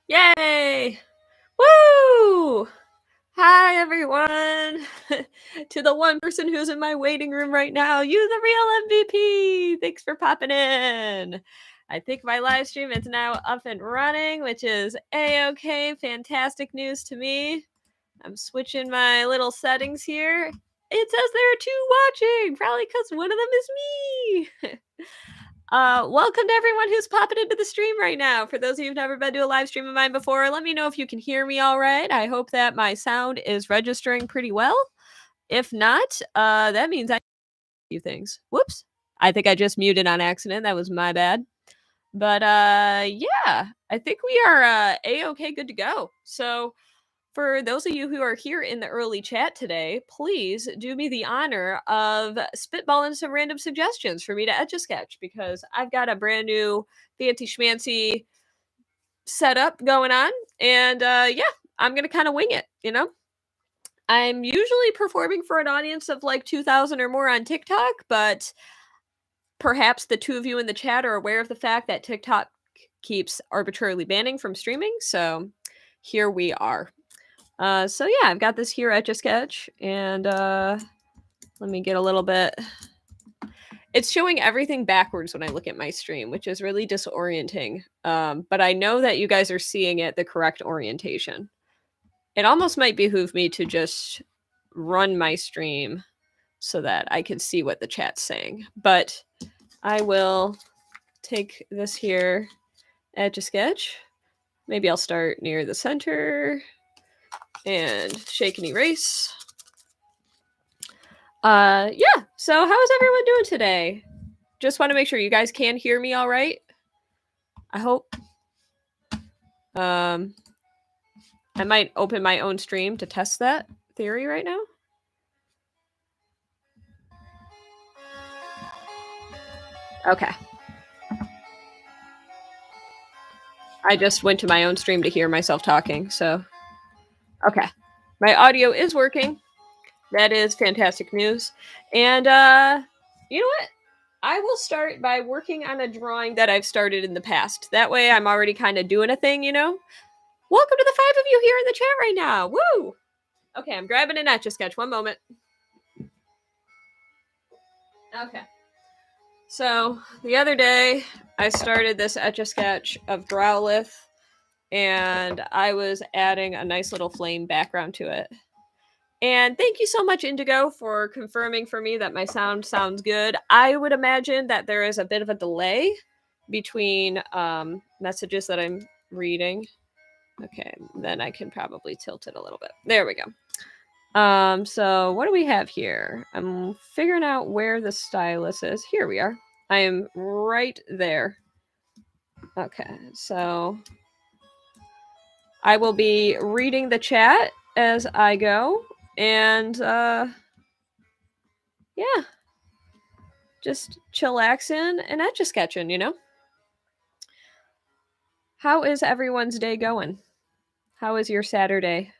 Yay! Woo! Hi, everyone! To the one person who's in my waiting room right now, you the real MVP! Thanks for popping in! I think my live stream is now up and running, which is a-okay. Fantastic news to me. I'm switching my little settings here. It says there are two watching, probably because one of them is me! Welcome to everyone who's popping into the stream right now. For those of you who've never been to a live stream of mine before, let me know if you can hear me all right. I hope that my sound is registering pretty well. If not, that means I a few things. Whoops. I think I just muted on accident. That was my bad. But yeah, I think we are a-okay, good to go. So for those of you who are here in the early chat today, please do me the honor of spitballing some random suggestions for me to Etch-A-Sketch, because I've got a brand new fancy schmancy setup going on. And yeah, I'm going to kind of wing it, you know? I'm usually performing for an audience of like 2,000 or more on TikTok, but perhaps the two of you in the chat are aware of the fact that TikTok keeps arbitrarily banning from streaming. So here we are. So yeah, I've got this here Etch-A-Sketch, and let me get a little bit. It's showing everything backwards when I look at my stream, which is really disorienting. But I know that you guys are seeing it the correct orientation. It almost might behoove me to just run my stream so that I can see what the chat's saying. But I will take this here Etch-A-Sketch. Maybe I'll start near the center and shake and erase. Yeah, so how is everyone doing today? Just want to make sure you guys can hear me all right. I hope. I might open my own stream to test that theory right now. Okay. I just went to my own stream to hear myself talking, so. Okay. My audio is working. That is fantastic news. And, you know what? I will start by working on a drawing that I've started in the past. That way I'm already kind of doing a thing, you know? Welcome to the 5 of you here in the chat right now. Woo! Okay, I'm grabbing an Etch-A-Sketch. One moment. Okay. So, the other day, I started this Etch-A-Sketch of Growlithe, and I was adding a nice little flame background to it. And thank you so much, Indigo, for confirming for me that my sound sounds good. I would imagine that there is a bit of a delay between messages that I'm reading. Okay, then I can probably tilt it a little bit. There we go. So what do we have here? I'm figuring out where the stylus is. Here we are. I am right there. Okay, so I will be reading the chat as I go, and yeah, just chillaxing and Etch-A-Sketching, you know? How is everyone's day going? How is your Saturday?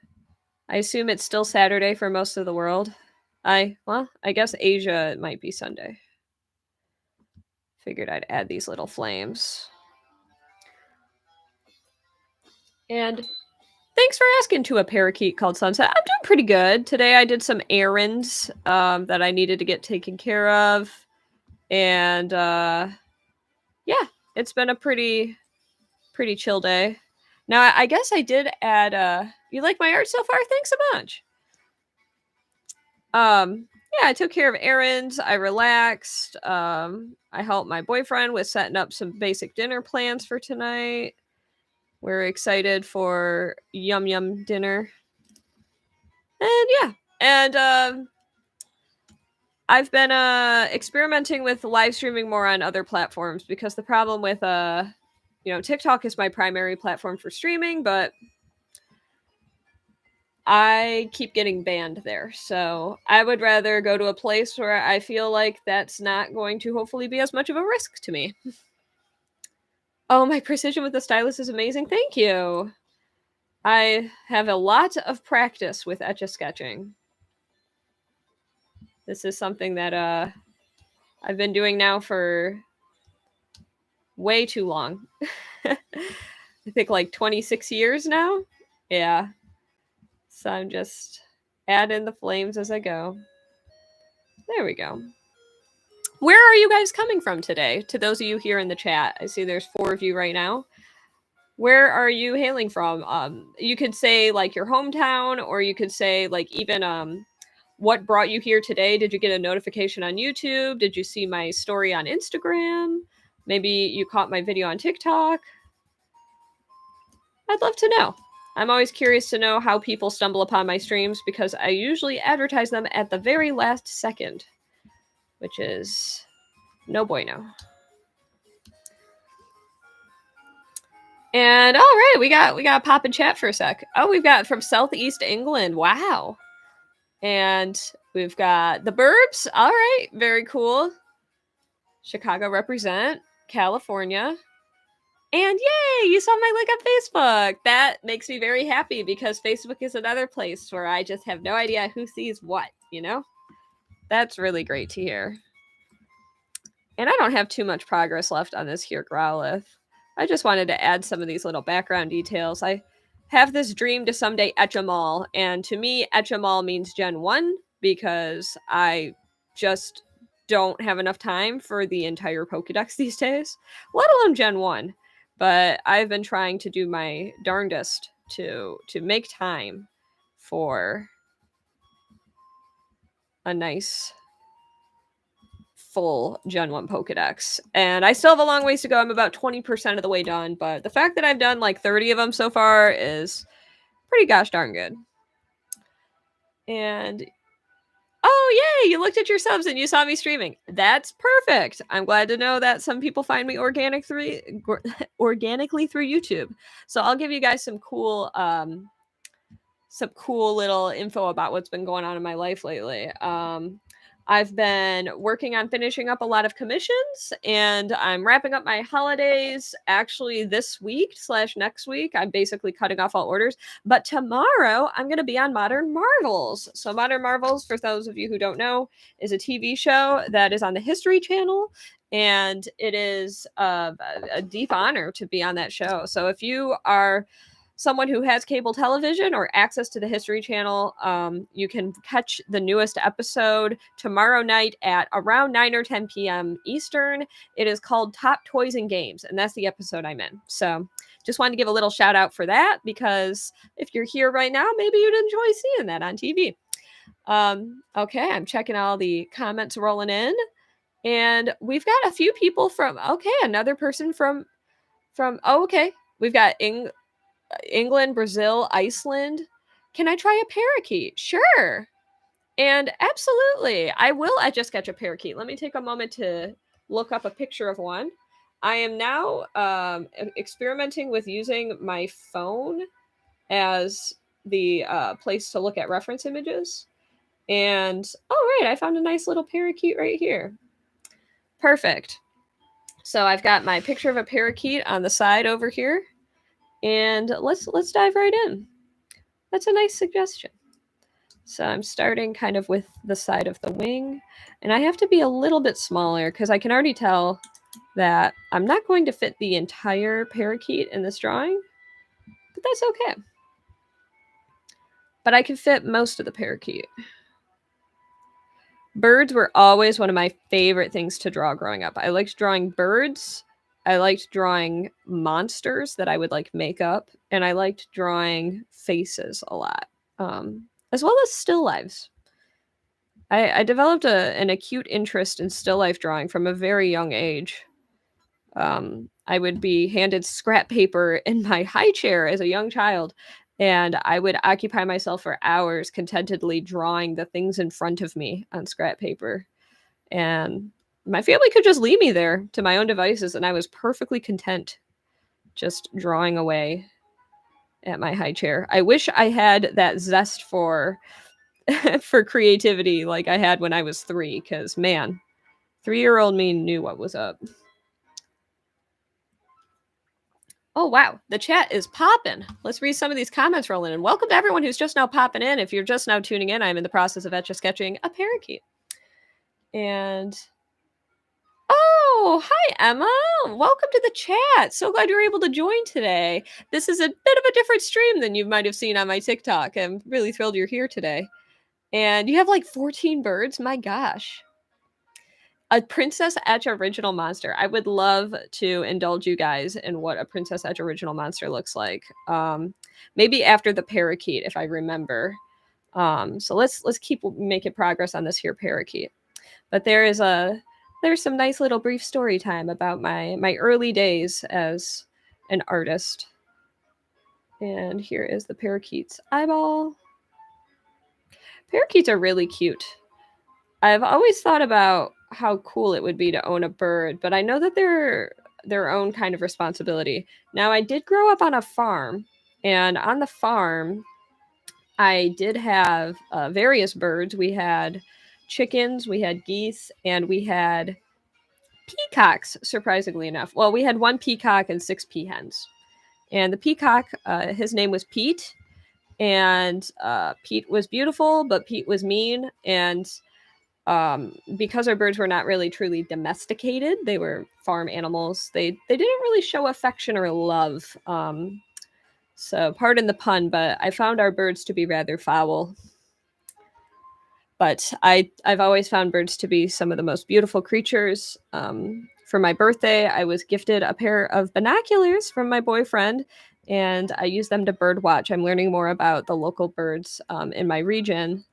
I assume it's still Saturday for most of the world. Well, I guess Asia, it might be Sunday. Figured I'd add these little flames. And thanks for asking to a parakeet called Sunset. I'm doing pretty good. Today I did some errands that I needed to get taken care of. And yeah, it's been a pretty chill day. Now, I guess I did add you like my art so far? Thanks so much. Yeah, I took care of errands. I relaxed. I helped my boyfriend with setting up some basic dinner plans for tonight. We're excited for yum yum dinner. And yeah, and I've been experimenting with live streaming more on other platforms, because the problem with you know, TikTok is my primary platform for streaming, but I keep getting banned there. So I would rather go to a place where I feel like that's not going to hopefully be as much of a risk to me. Oh, my precision with the stylus is amazing. Thank you. I have a lot of practice with Etch-A-Sketching. This is something that I've been doing now for way too long. I think like 26 years now. Yeah. So I'm just adding the flames as I go. There we go. Where are you guys coming from today? To those of you here in the chat, I see there's 4 of you right now. Where are you hailing from? You could say like your hometown, or you could say like even what brought you here today. Did you get a notification on YouTube? Did you see my story on Instagram? Maybe you caught my video on TikTok. I'd love to know. I'm always curious to know how people stumble upon my streams because I usually advertise them at the very last second, which is no bueno. And all right, we got pop in chat for a sec. Oh, we've got from Southeast England. Wow. And we've got the Burbs. All right, very cool. Chicago represent, California. And yay, you saw my link on Facebook. That makes me very happy because Facebook is another place where I just have no idea who sees what, you know? That's really great to hear. And I don't have too much progress left on this here Growlithe. I just wanted to add some of these little background details. I have this dream to someday etch 'em all, and to me, etch 'em all means Gen 1 because I just don't have enough time for the entire Pokedex these days, let alone Gen 1. But I've been trying to do my darndest to make time for a nice full Gen 1 Pokedex. And I still have a long ways to go. I'm about 20% of the way done, but the fact that I've done like 30 of them so far is pretty gosh darn good. And oh yay, you looked at your subs and you saw me streaming. That's perfect. I'm glad to know that some people find me organically through YouTube. So I'll give you guys some cool little info about what's been going on in my life lately. I've been working on finishing up a lot of commissions, and I'm wrapping up my holidays actually this week / next week. I'm basically cutting off all orders. But tomorrow, I'm going to be on Modern Marvels. So Modern Marvels, for those of you who don't know, is a TV show that is on the History Channel. And it is a deep honor to be on that show. So if you are someone who has cable television or access to the History Channel, you can catch the newest episode tomorrow night at around 9 or 10 p.m. Eastern. It is called Top Toys and Games, and that's the episode I'm in. So just wanted to give a little shout out for that, because if you're here right now, maybe you'd enjoy seeing that on TV. Okay, I'm checking all the comments rolling in, and we've got a few people from, okay, another person from, oh, okay, we've got England, Brazil, Iceland. Can I try a parakeet? Sure. And absolutely, I will Etch-A-Sketch a parakeet. Let me take a moment to look up a picture of one. I am now experimenting with using my phone as the place to look at reference images. And, oh, right, I found a nice little parakeet right here. Perfect. So I've got my picture of a parakeet on the side over here. And let's dive right in. That's a nice suggestion. So I'm starting kind of with the side of the wing, and I have to be a little bit smaller because I can already tell that I'm not going to fit the entire parakeet in this drawing, but that's okay. But I can fit most of the parakeet. Birds were always one of my favorite things to draw growing up. I liked drawing birds. I liked drawing monsters that I would like make up, and I liked drawing faces a lot, as well as still lifes. I developed an acute interest in still life drawing from a very young age. I would be handed scrap paper in my high chair as a young child, and I would occupy myself for hours contentedly drawing the things in front of me on scrap paper. And my family could just leave me there to my own devices, and I was perfectly content just drawing away at my high chair. I wish I had that zest for creativity like I had when I was 3, because, man, 3-year-old me knew what was up. Oh, wow. The chat is popping. Let's read some of these comments rolling in. Welcome to everyone who's just now popping in. If you're just now tuning in, I'm in the process of Etch-A-Sketching a parakeet. And Oh, hi, Emma. Welcome to the chat. So glad you're able to join today. This is a bit of a different stream than you might have seen on my TikTok. I'm really thrilled you're here today. And you have like 14 birds. My gosh. A Princess Etch original monster. I would love to indulge you guys in what a Princess Etch original monster looks like. Maybe after the parakeet, if I remember. So let's keep making progress on this here parakeet. But there's some nice little brief story time about my early days as an artist. And here is the parakeet's eyeball. Parakeets are really cute. I've always thought about how cool it would be to own a bird, but I know that they're their own kind of responsibility. Now, I did grow up on a farm, and on the farm, I did have various birds. We had chickens, we had geese, and we had peacocks, surprisingly enough. Well, we had one peacock and 6 peahens. And the peacock, his name was Pete. And Pete was beautiful, but Pete was mean. And because our birds were not really truly domesticated, they were farm animals. They didn't really show affection or love. So pardon the pun, but I found our birds to be rather foul. But I've always found birds to be some of the most beautiful creatures. For my birthday, I was gifted a pair of binoculars from my boyfriend, and I use them to bird watch. I'm learning more about the local birds in my region.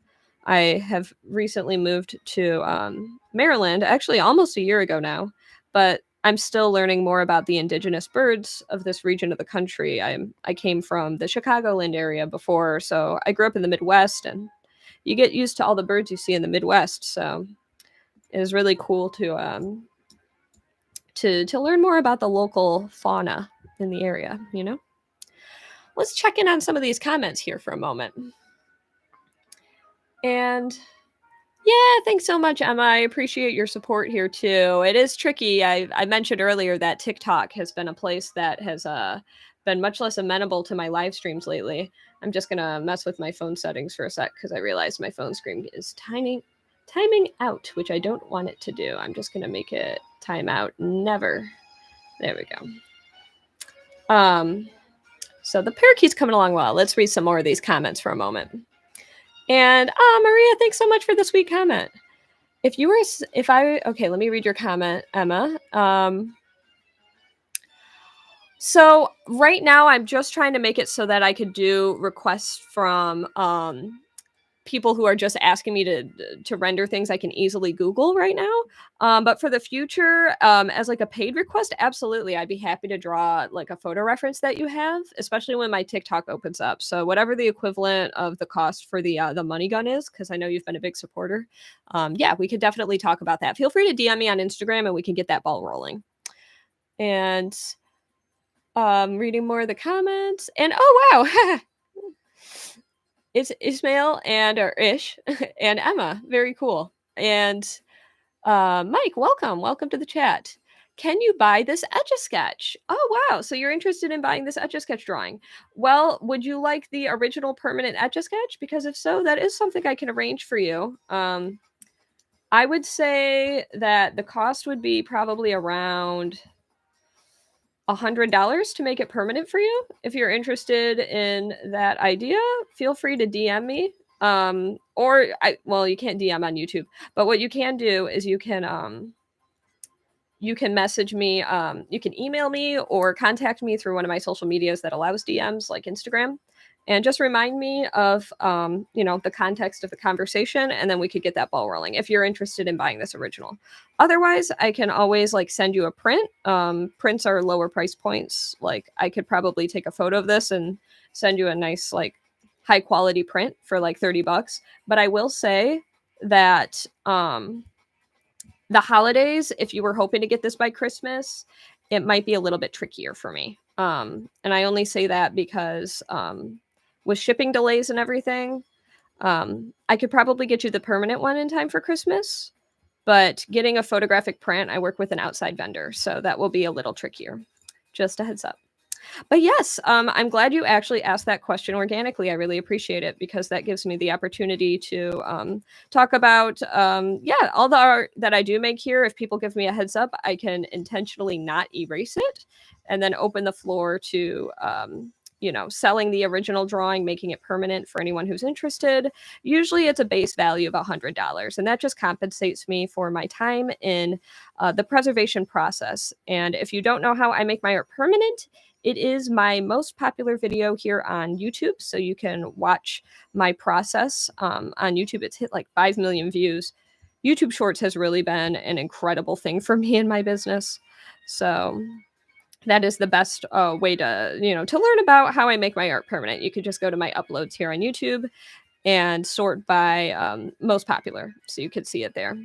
I have recently moved to Maryland, actually almost a year ago now, but I'm still learning more about the indigenous birds of this region of the country. I came from the Chicagoland area before, so I grew up in the Midwest, and you get used to all the birds you see in the Midwest. So it is really cool to learn more about the local fauna in the area, you know? Let's check in on some of these comments here for a moment. And yeah, thanks so much, Emma. I appreciate your support here too. It is tricky. I mentioned earlier that TikTok has been a place that has been much less amenable to my live streams lately. I'm just gonna mess with my phone settings for a sec because I realized my phone screen is timing out, which I don't want it to do. I'm just gonna make it time out. Never. There we go. So the parakeet's coming along well. Let's read some more of these comments for a moment. And Maria, thanks so much for the sweet comment. Okay, let me read your comment, Emma. So right now I'm just trying to make it so that I could do requests from people who are just asking me to render things I can easily Google right now. But for the future, as like a paid request, absolutely, I'd be happy to draw like a photo reference that you have, especially when my TikTok opens up. So whatever the equivalent of the cost for the money gun is, because I know you've been a big supporter. Yeah, we could definitely talk about that. Feel free to DM me on Instagram and we can get that ball rolling. And reading more of the comments. And oh wow. It's Ismail and or Ish and Emma. Very cool. And Mike, welcome to the chat. Can you buy this Etch-A-Sketch? Oh wow, so you're interested in buying this Etch-A-Sketch drawing. Well, would you like the original permanent Etch-A-Sketch? Because if so, that is something I can arrange for you. I would say that the cost would be probably around $100 to make it permanent for you. If you're interested in that idea, feel free to DM me. You can't DM on YouTube, but what you can do is you can message me, you can email me or contact me through one of my social medias that allows DMs like Instagram. And just remind me of, the context of the conversation, and then we could get that ball rolling if you're interested in buying this original. Otherwise, I can always like send you a print. Prints are lower price points. Like I could probably take a photo of this and send you a nice like high quality print for like $30. But I will say that the holidays, if you were hoping to get this by Christmas, it might be a little bit trickier for me. And I only say that because with shipping delays and everything, I could probably get you the permanent one in time for Christmas, but getting a photographic print, I work with an outside vendor, so that will be a little trickier. Just a heads up. But yes, I'm glad you actually asked that question organically. I really appreciate it because that gives me the opportunity to talk about, yeah, all the art that I do make here. If people give me a heads up, I can intentionally not erase it and then open the floor to, selling the original drawing, making it permanent for anyone who's interested. Usually it's a base value of $100, and that just compensates me for my time in the preservation process. And if you don't know how I make my art permanent, it is my most popular video here on YouTube, so you can watch my process on YouTube. It's hit like 5 million views. YouTube Shorts has really been an incredible thing for me in my business. So that is the best way to learn about how I make my art permanent. You could just go to my uploads here on YouTube and sort by most popular, so you could see it there.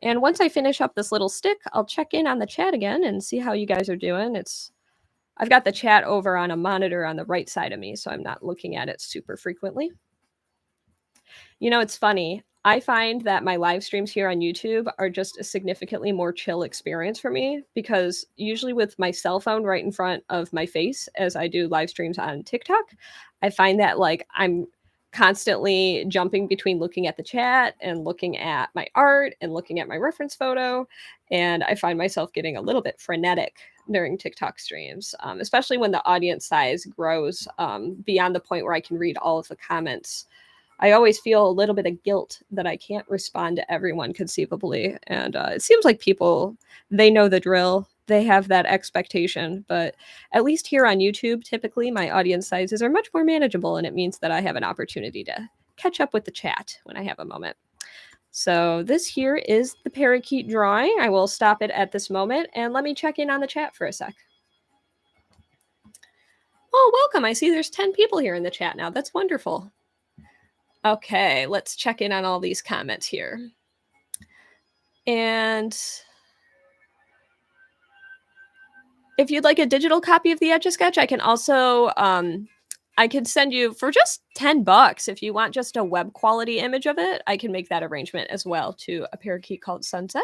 And once I finish up this little stick, I'll check in on the chat again and see how you guys are doing. I've got the chat over on a monitor on the right side of me, so I'm not looking at it super frequently. It's funny. I find that my live streams here on YouTube are just a significantly more chill experience for me because usually with my cell phone right in front of my face as I do live streams on TikTok, I find that like I'm constantly jumping between looking at the chat and looking at my art and looking at my reference photo. And I find myself getting a little bit frenetic during TikTok streams, especially when the audience size grows beyond the point where I can read all of the comments. I always feel a little bit of guilt that I can't respond to everyone conceivably. And it seems like people, they know the drill. They have that expectation. But at least here on YouTube, typically my audience sizes are much more manageable. And it means that I have an opportunity to catch up with the chat when I have a moment. So this here is the parakeet drawing. I will stop it at this moment. And let me check in on the chat for a sec. Oh, welcome. I see there's 10 people here in the chat now. That's wonderful. Okay, let's check in on all these comments here. And if you'd like a digital copy of the Etch-A-Sketch, I can also, I could send you for just $10. If you want just a web quality image of it, I can make that arrangement as well to a parakeet called Sunset.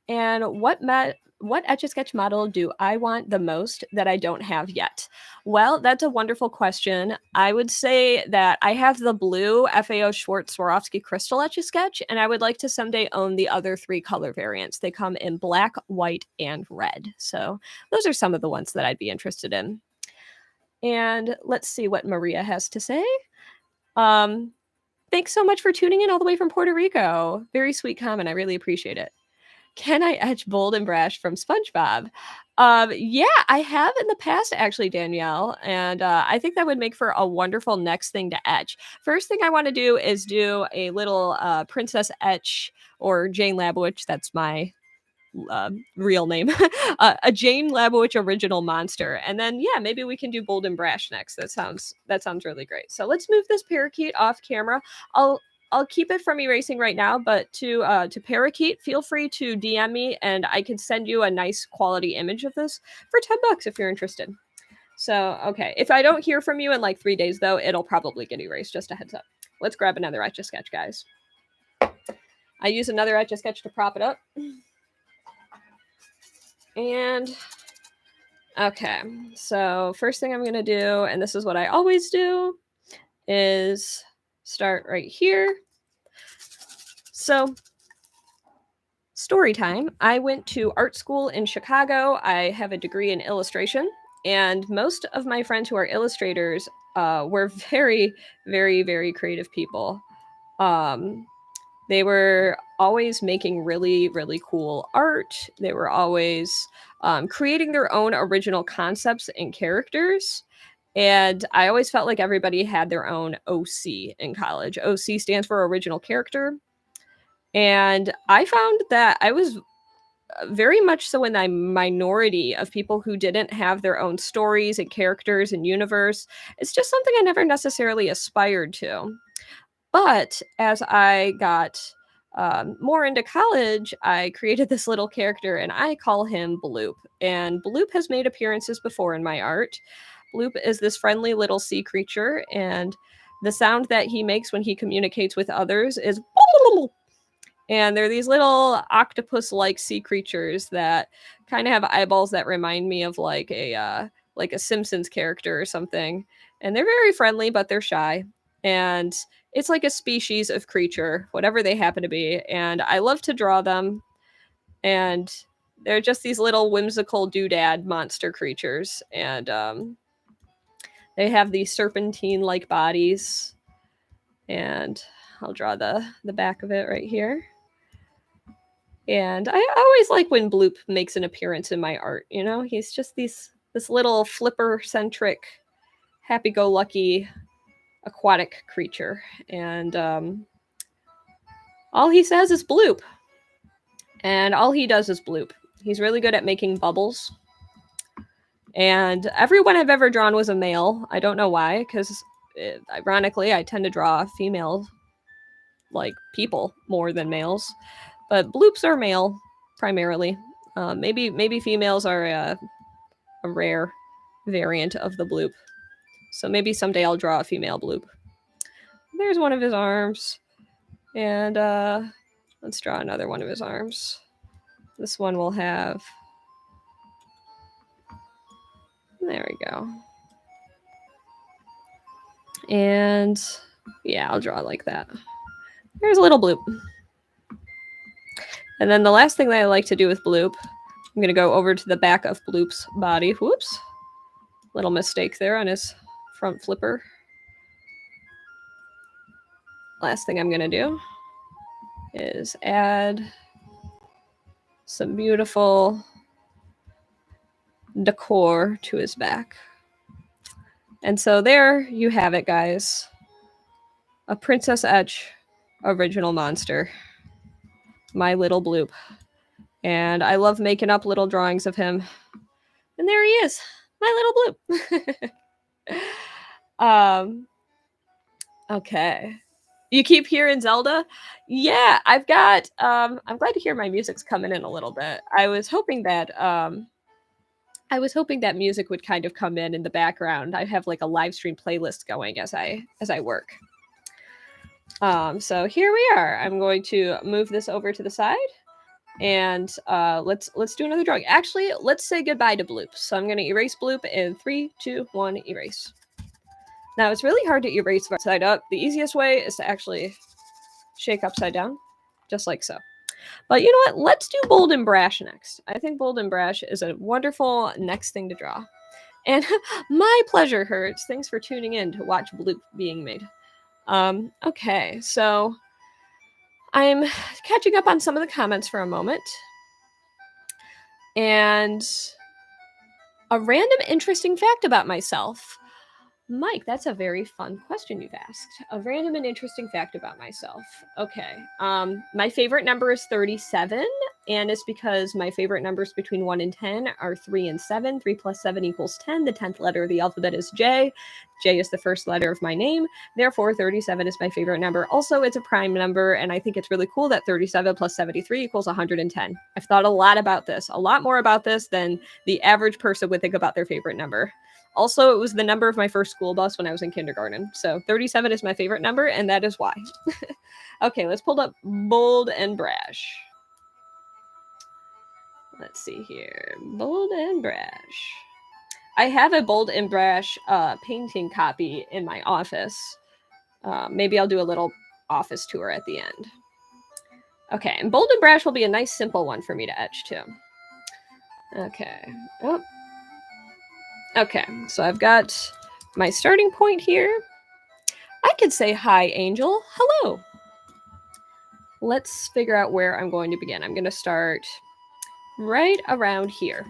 And what Etch-A-Sketch model do I want the most that I don't have yet? Well, that's a wonderful question. I would say that I have the blue FAO Schwartz Swarovski Crystal Etch-A-Sketch, and I would like to someday own the other 3 color variants. They come in black, white, and red. So those are some of the ones that I'd be interested in. And let's see what Maria has to say. Thanks so much for tuning in all the way from Puerto Rico. Very sweet comment. I really appreciate it. Can I etch Bold and Brash from SpongeBob? Yeah, I have in the past, actually, Danielle, and I think that would make for a wonderful next thing to etch. First thing I want to do is do a little Princess Etch or Jane Labowitch. That's my real name. A Jane Labowitch original monster, and then yeah, maybe we can do Bold and Brash next. That sounds really great. So let's move this parakeet off camera. I'll keep it from erasing right now, but to parakeet, feel free to DM me and I can send you a nice quality image of this for $10 if you're interested. So, okay. If I don't hear from you in like 3 days though, it'll probably get erased. Just a heads up. Let's grab another Etch-A-Sketch, guys. I use another Etch-A-Sketch to prop it up. And okay, so first thing I'm going to do, and this is what I always do, is start right here. So, story time. I went to art school in Chicago. I have a degree in illustration, and most of my friends who are illustrators were very, very, very creative people. They were always making really, really cool art. They were always creating their own original concepts and characters. And I always felt like everybody had their own OC in college. OC stands for original character. And I found that I was very much so in the minority of people who didn't have their own stories and characters and universe. It's just something I never necessarily aspired to. But as I got more into college, I created this little character and I call him Bloop. And Bloop has made appearances before in my art. Bloop is this friendly little sea creature, and the sound that he makes when he communicates with others is And they're these little octopus-like sea creatures that kind of have eyeballs that remind me of like a Simpsons character or something. And they're very friendly, but they're shy. And it's like a species of creature, whatever they happen to be. And I love to draw them. And they're just these little whimsical doodad monster creatures. And they have these serpentine-like bodies. And I'll draw the back of it right here. And I always like when Bloop makes an appearance in my art. You know, he's just this little flipper-centric, happy-go-lucky aquatic creature. And all he says is Bloop. And all he does is Bloop. He's really good at making bubbles. And everyone I've ever drawn was a male. I don't know why, because ironically, I tend to draw female, like, people more than males. But Bloops are male, primarily. Maybe females are a rare variant of the Bloop. So maybe someday I'll draw a female Bloop. There's one of his arms. And let's draw another one of his arms. This one will have... There we go. And yeah, I'll draw like that. There's a little Bloop. And then the last thing that I like to do with Bloop, I'm going to go over to the back of Bloop's body. Whoops. Little mistake there on his front flipper. Last thing I'm going to do is add some beautiful decor to his back. And so there you have it, guys. A Princess Etch original monster. My little Bloop. And I love making up little drawings of him. And there he is. My little Bloop. Okay. You keep hearing Zelda? Yeah, I've got I'm glad to hear my music's coming in a little bit. I was hoping that music would kind of come in the background. I have like a live stream playlist going as I work. So here we are. I'm going to move this over to the side, and let's do another drawing. Actually, let's say goodbye to Bloop. So I'm going to erase Bloop in 3, 2, 1, erase. Now it's really hard to erase side up. The easiest way is to actually shake upside down, just like so. But you know what? Let's do Bold and Brash next. I think Bold and Brash is a wonderful next thing to draw. And my pleasure, Hertz. Thanks for tuning in to watch Bloop being made. Okay, so I'm catching up on some of the comments for a moment. And a random interesting fact about myself. Mike, that's a very fun question you've asked. A random and interesting fact about myself. Okay. My favorite number is 37, and it's because my favorite numbers between 1 and 10 are 3 and 7. 3 plus 7 equals 10. The 10th letter of the alphabet is J. J is the first letter of my name. Therefore, 37 is my favorite number. Also, it's a prime number, and I think it's really cool that 37 plus 73 equals 110. I've thought a lot about this, a lot more about this than the average person would think about their favorite number. Also, it was the number of my first school bus when I was in kindergarten. So 37 is my favorite number, and that is why. Okay, let's pull up Bold and Brash. Let's see here. Bold and Brash. I have a Bold and Brash painting copy in my office. Maybe I'll do a little office tour at the end. Okay, and Bold and Brash will be a nice simple one for me to etch too. Okay. Oh. Okay, so I've got my starting point here. I could say hi, Angel. Hello. Let's figure out where I'm going to begin. I'm going to start right around here.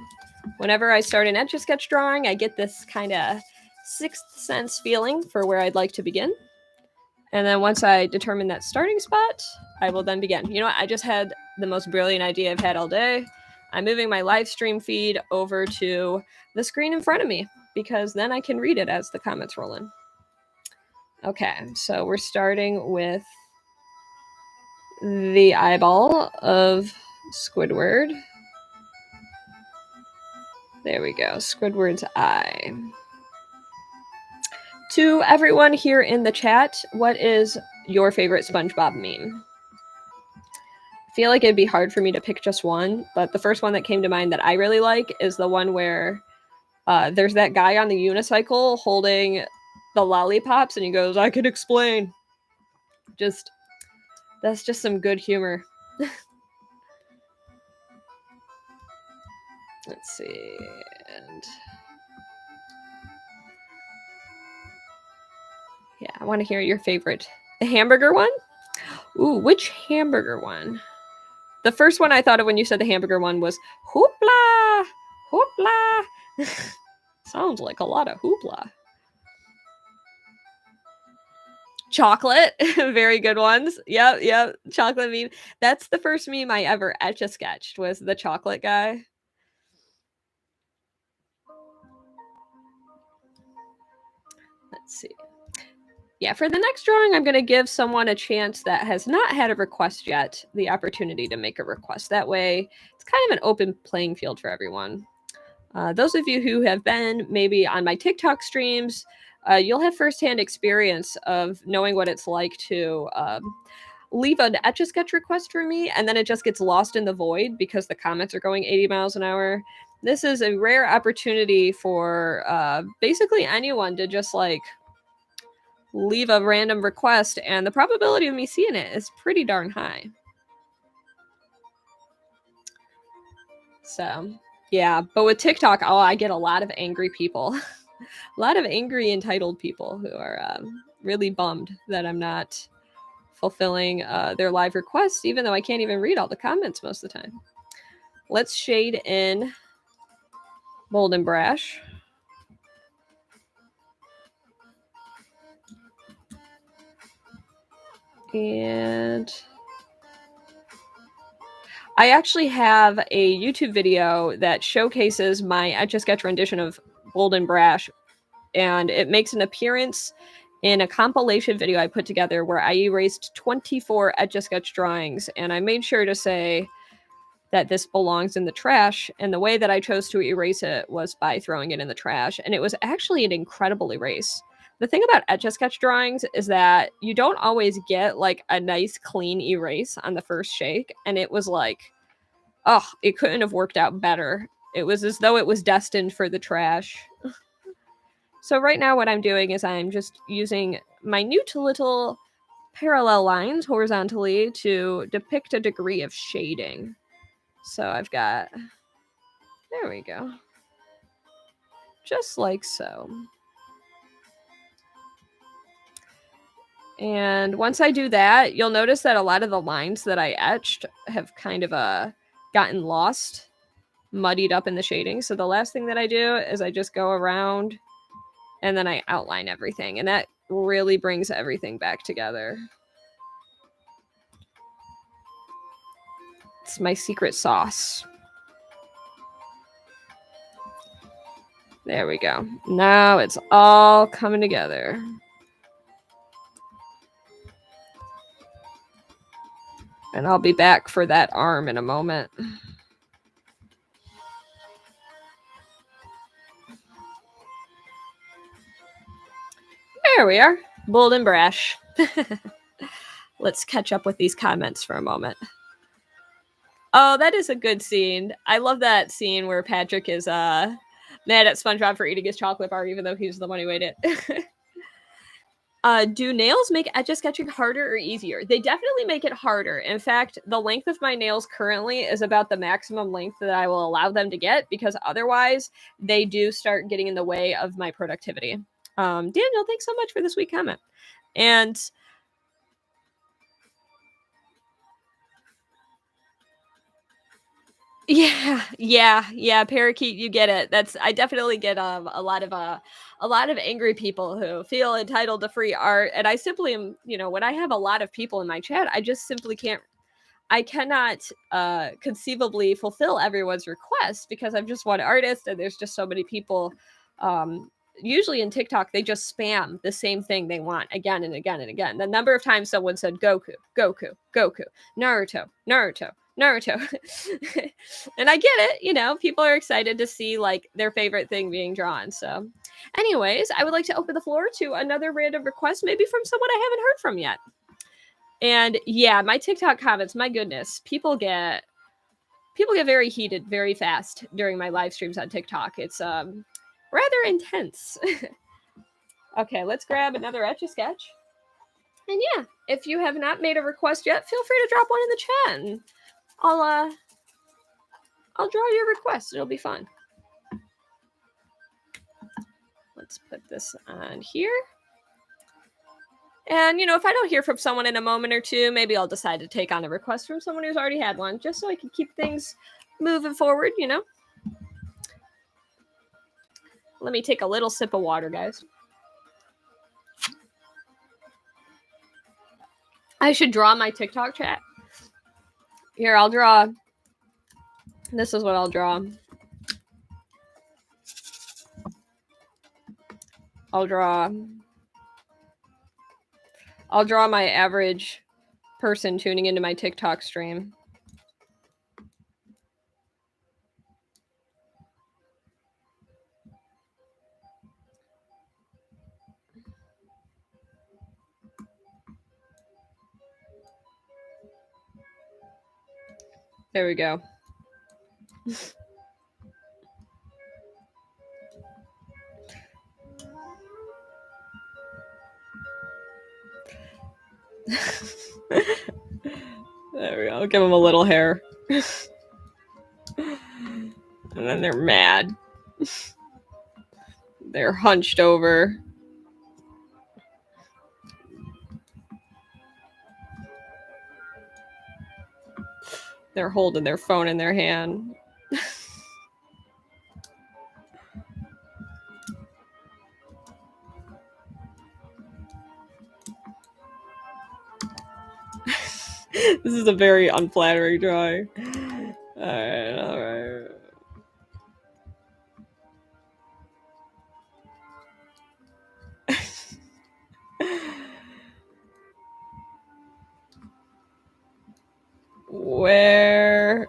Whenever I start an Etch-A-Sketch drawing, I get this kind of sixth sense feeling for where I'd like to begin. And then once I determine that starting spot, I will then begin. You know what? I just had the most brilliant idea I've had all day. I'm moving my live stream feed over to the screen in front of me because then I can read it as the comments roll in. Okay, so we're starting with the eyeball of Squidward. There we go, Squidward's eye. To everyone here in the chat, what is your favorite SpongeBob meme? feel like it'd be hard for me to pick just one, but the first one that came to mind that I really like is the one where there's that guy on the unicycle holding the lollipops, and he goes, "I can explain." That's just some good humor. Let's see. And yeah, I want to hear your favorite. The hamburger one? Ooh, which hamburger one? The first one I thought of when you said the hamburger one was hoopla, hoopla. Sounds like a lot of hoopla. Chocolate, very good ones. Yep, chocolate meme. That's the first meme I ever Etch-A-Sketched, was the chocolate guy. Let's see. Yeah, for the next drawing, I'm going to give someone a chance that has not had a request yet the opportunity to make a request. That way, it's kind of an open playing field for everyone. Those of you who have been maybe on my TikTok streams, you'll have firsthand experience of knowing what it's like to leave an Etch-A-Sketch request for me, and then it just gets lost in the void because the comments are going 80 miles an hour. This is a rare opportunity for basically anyone to just like leave a random request, and the probability of me seeing it is pretty darn high. So yeah, but with TikTok, I get a lot of angry people. A lot of angry entitled people who are really bummed that I'm not fulfilling their live requests, even though I can't even read all the comments most of the time. Let's shade in Bold and Brash. And I actually have a YouTube video that showcases my Etch-A-Sketch rendition of Bold and Brash, and it makes an appearance in a compilation video I put together where I erased 24 Etch-A-Sketch drawings, and I made sure to say that this belongs in the trash, and the way that I chose to erase it was by throwing it in the trash, and it was actually an incredible erase. The thing about Etch-A-Sketch drawings is that you don't always get like a nice clean erase on the first shake, and it was like, oh, it couldn't have worked out better. It was as though it was destined for the trash. So right now what I'm doing is I'm just using minute little parallel lines horizontally to depict a degree of shading. So I've got, there we go. Just like so. And once I do that, you'll notice that a lot of the lines that I etched have kind of gotten lost, muddied up in the shading. So the last thing that I do is I just go around and then I outline everything. And that really brings everything back together. It's my secret sauce. There we go. Now it's all coming together. And I'll be back for that arm in a moment. There we are. Bold and Brash. Let's catch up with these comments for a moment. Oh, that is a good scene. I love that scene where Patrick is mad at SpongeBob for eating his chocolate bar, even though he's the one who ate it. Do nails make Etch-A-Sketching harder or easier? They definitely make it harder. In fact, the length of my nails currently is about the maximum length that I will allow them to get, because otherwise they do start getting in the way of my productivity. Daniel, thanks so much for the sweet comment. And yeah, Parakeet, you get it. I definitely get a lot of angry people who feel entitled to free art, and I simply am, when I have a lot of people in my chat, I just simply cannot conceivably fulfill everyone's request, because I'm just one artist and there's just so many people. Usually in TikTok, they just spam the same thing they want again and again and again. The number of times someone said Goku, Goku, Goku, Naruto, Naruto, Naruto. And I get it, people are excited to see like their favorite thing being drawn. So anyways, I would like to open the floor to another random request, maybe from someone I haven't heard from yet. And yeah, my TikTok comments, my goodness, people get very heated very fast during my live streams on TikTok. It's rather intense. Okay, let's grab another Etch-A-Sketch. And yeah, if you have not made a request yet, feel free to drop one in the chat and I'll draw your request. It'll be fun. Let's put this on here. And, you know, if I don't hear from someone in a moment or two, maybe I'll decide to take on a request from someone who's already had one, just so I can keep things moving forward, you know? Let me take a little sip of water, guys. I should draw my TikTok chat. Here, I'll draw. This is what I'll draw. I'll draw my average person tuning into my TikTok stream. There we go. There we go. I'll give them a little hair. And then they're mad. They're hunched over. They're holding their phone in their hand. This is a very unflattering drawing. Alright, alright. Where?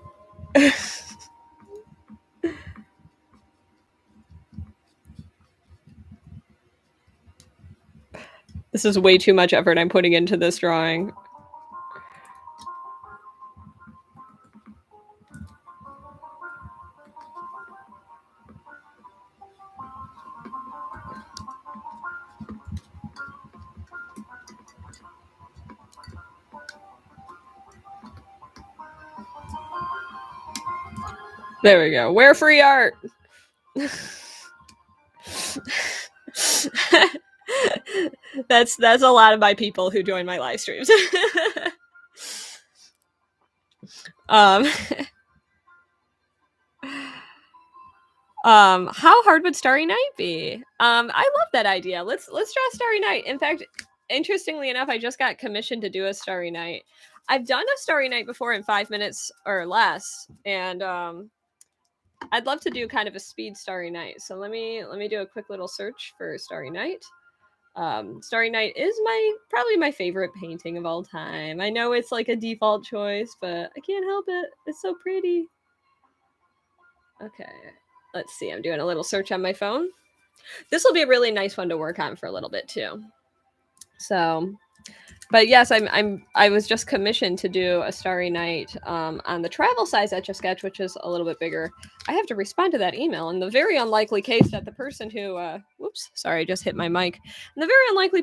This is way too much effort I'm putting into this drawing. There we go. Wear free art. That's a lot of my people who join my live streams. How hard would Starry Night be? I love that idea. Let's draw Starry Night. In fact, interestingly enough, I just got commissioned to do a Starry Night. I've done a Starry Night before in 5 minutes or less, and I'd love to do kind of a speed Starry Night. So let me do a quick little search for Starry Night. Starry Night is probably my favorite painting of all time. I know it's like a default choice, but I can't help it. It's so pretty. Okay, let's see. I'm doing a little search on my phone. This will be a really nice one to work on for a little bit too. So, but yes, I was just commissioned to do a Starry Night on the travel size Etch-A-Sketch, which is a little bit bigger. I have to respond to that email in the very unlikely case that the person who whoops, sorry, I just hit my mic. In the very unlikely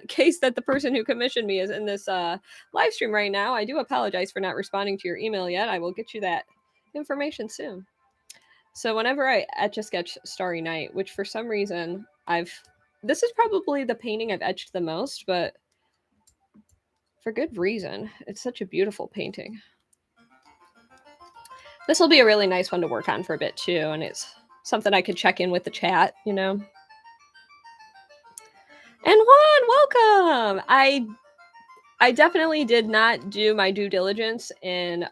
case that the person who commissioned me is in this live stream right now, I do apologize for not responding to your email yet. I will get you that information soon. So whenever I Etch-A-Sketch Starry Night, which for some reason this is probably the painting I've etched the most, but for good reason. It's such a beautiful painting. This will be a really nice one to work on for a bit too, and it's something I could check in with the chat, you know. And Juan, welcome! I definitely did not do my due diligence in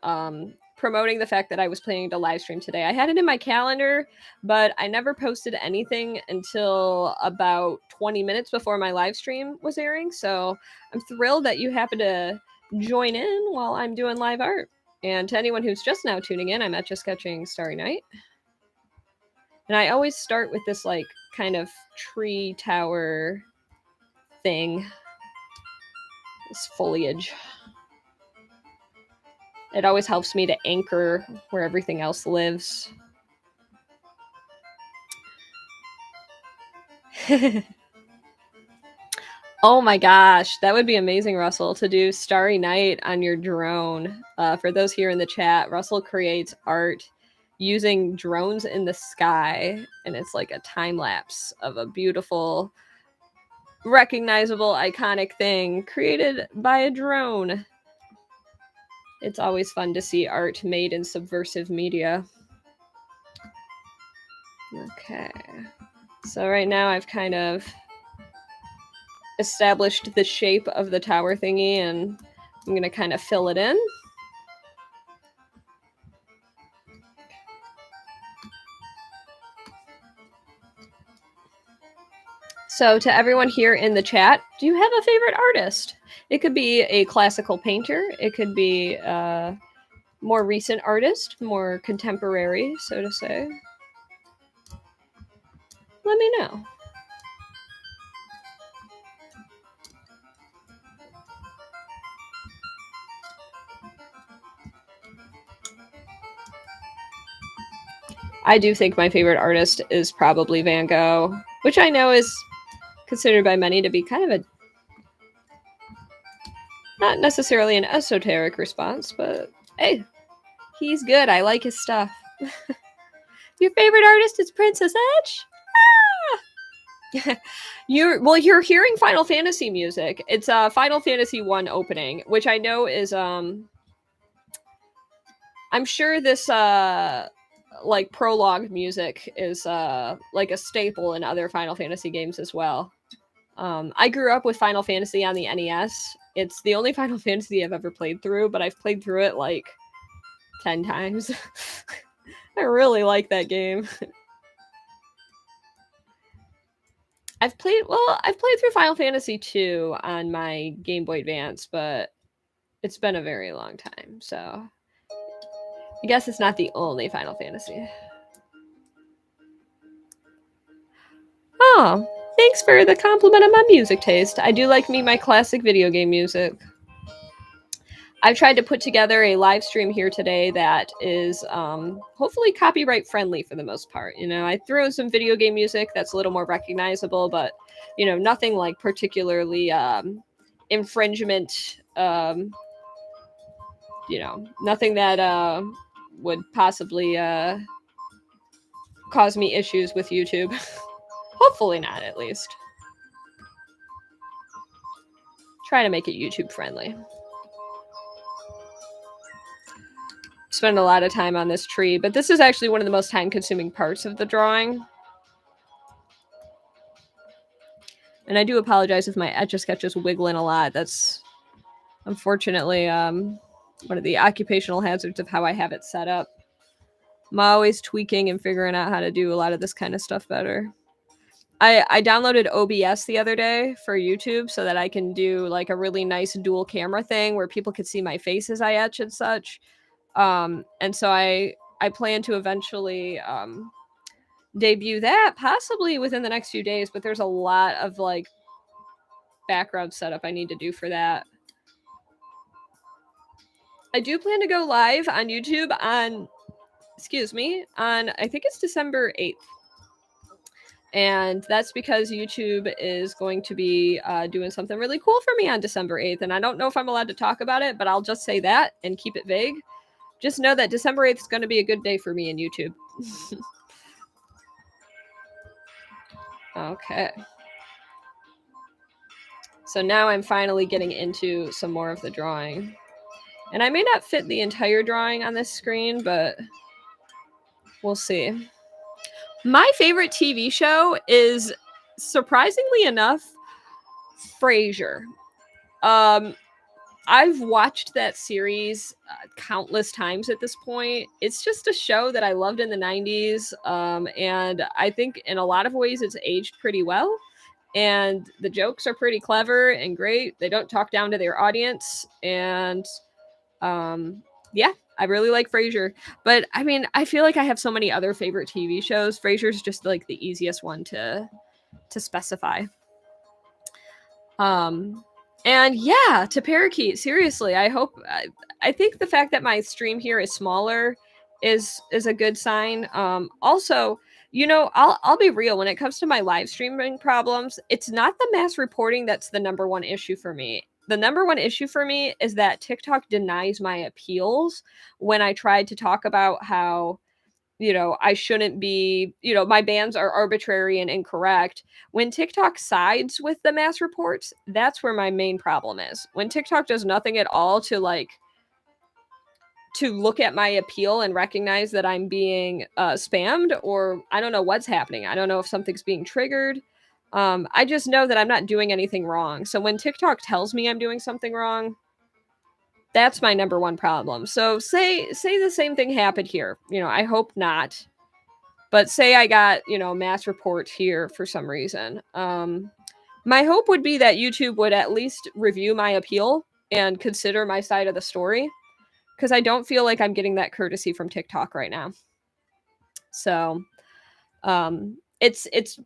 promoting the fact that I was planning to live stream today. I had it in my calendar, but I never posted anything until about 20 minutes before my live stream was airing. So I'm thrilled that you happen to join in while I'm doing live art. And to anyone who's just now tuning in, I'm Etch-A-Sketching Starry Night. And I always start with this like kind of tree tower thing. this foliage. It always helps me to anchor where everything else lives. Oh my gosh, that would be amazing, Russell, to do Starry Night on your drone. For those here in the chat, Russell creates art using drones in the sky, and it's like a time lapse of a beautiful, recognizable, iconic thing created by a drone. It's always fun to see art made in subversive media. Okay. So right now I've kind of established the shape of the tower thingy, and I'm going to kind of fill it in. So to everyone here in the chat, do you have a favorite artist? It could be a classical painter. It could be a more recent artist, more contemporary, so to say. Let me know. I do think my favorite artist is probably Van Gogh, which I know is considered by many to be kind of a not necessarily an esoteric response, but hey, he's good. I like his stuff. Your favorite artist is Princess Etch? Ah! You're hearing Final Fantasy music. It's Final Fantasy 1 opening, which I know is I'm sure this like prologue music is like a staple in other Final Fantasy games as well. I grew up with Final Fantasy on the NES. It's the only Final Fantasy I've ever played through, but I've played through it like 10 times. I really like that game. I've played through Final Fantasy 2 on my Game Boy Advance, but it's been a very long time, so I guess it's not the only Final Fantasy. Oh, thanks for the compliment on my music taste. I do like my classic video game music. I've tried to put together a live stream here today that is hopefully copyright friendly for the most part. You know, I threw in some video game music that's a little more recognizable, but you know, nothing like particularly infringement. You know, nothing that would possibly cause me issues with YouTube. Hopefully not, at least. Try to make it YouTube friendly. Spend a lot of time on this tree, but this is actually one of the most time-consuming parts of the drawing. And I do apologize if my Etch-A-Sketch is wiggling a lot. That's unfortunately one of the occupational hazards of how I have it set up. I'm always tweaking and figuring out how to do a lot of this kind of stuff better. I downloaded OBS the other day for YouTube so that I can do like a really nice dual camera thing where people could see my face as I etch and such. And so I plan to eventually debut that possibly within the next few days, but there's a lot of like background setup I need to do for that. I do plan to go live on YouTube on I think it's December 8th. And that's because YouTube is going to be doing something really cool for me on December 8th. And I don't know if I'm allowed to talk about it, but I'll just say that and keep it vague. Just know that December 8th is going to be a good day for me in YouTube. Okay. So now I'm finally getting into some more of the drawing. And I may not fit the entire drawing on this screen, but we'll see. My favorite TV show is, surprisingly enough, Frasier. I've watched that series countless times at this point. It's just a show that I loved in the 90s. And I think in a lot of ways it's aged pretty well. And the jokes are pretty clever and great. They don't talk down to their audience. And yeah, I really like Frasier. But I mean, I feel like I have so many other favorite TV shows. Frasier's just like the easiest one to specify. And yeah, to parakeet, seriously, I think the fact that my stream here is smaller is a good sign. Also, I'll be real when it comes to my live streaming problems, it's not the mass reporting that's the number one issue for me. The number one issue for me is that TikTok denies my appeals when I tried to talk about how I shouldn't be, my bans are arbitrary and incorrect. When TikTok sides with the mass reports, that's where my main problem is. When TikTok does nothing at all to look at my appeal and recognize that I'm being spammed, or I don't know what's happening. I don't know if something's being triggered. I just know that I'm not doing anything wrong. So when TikTok tells me I'm doing something wrong, that's my number one problem. So say the same thing happened here. I hope not. But say I got, mass reports here for some reason. My hope would be that YouTube would at least review my appeal and consider my side of the story, because I don't feel like I'm getting that courtesy from TikTok right now. So it's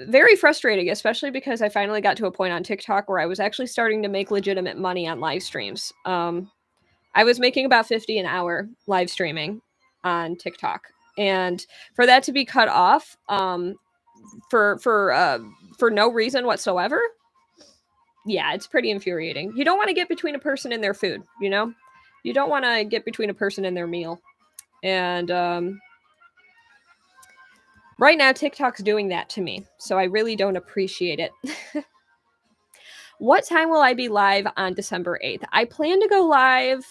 very frustrating, especially because I finally got to a point on TikTok where I was actually starting to make legitimate money on live streams. I was making about 50 an hour live streaming on TikTok. And for that to be cut off for no reason whatsoever, yeah, it's pretty infuriating. You don't want to get between a person and their food, You don't want to get between a person and their meal. And right now, TikTok's doing that to me, so I really don't appreciate it. What time will I be live on December 8th? I plan to go live.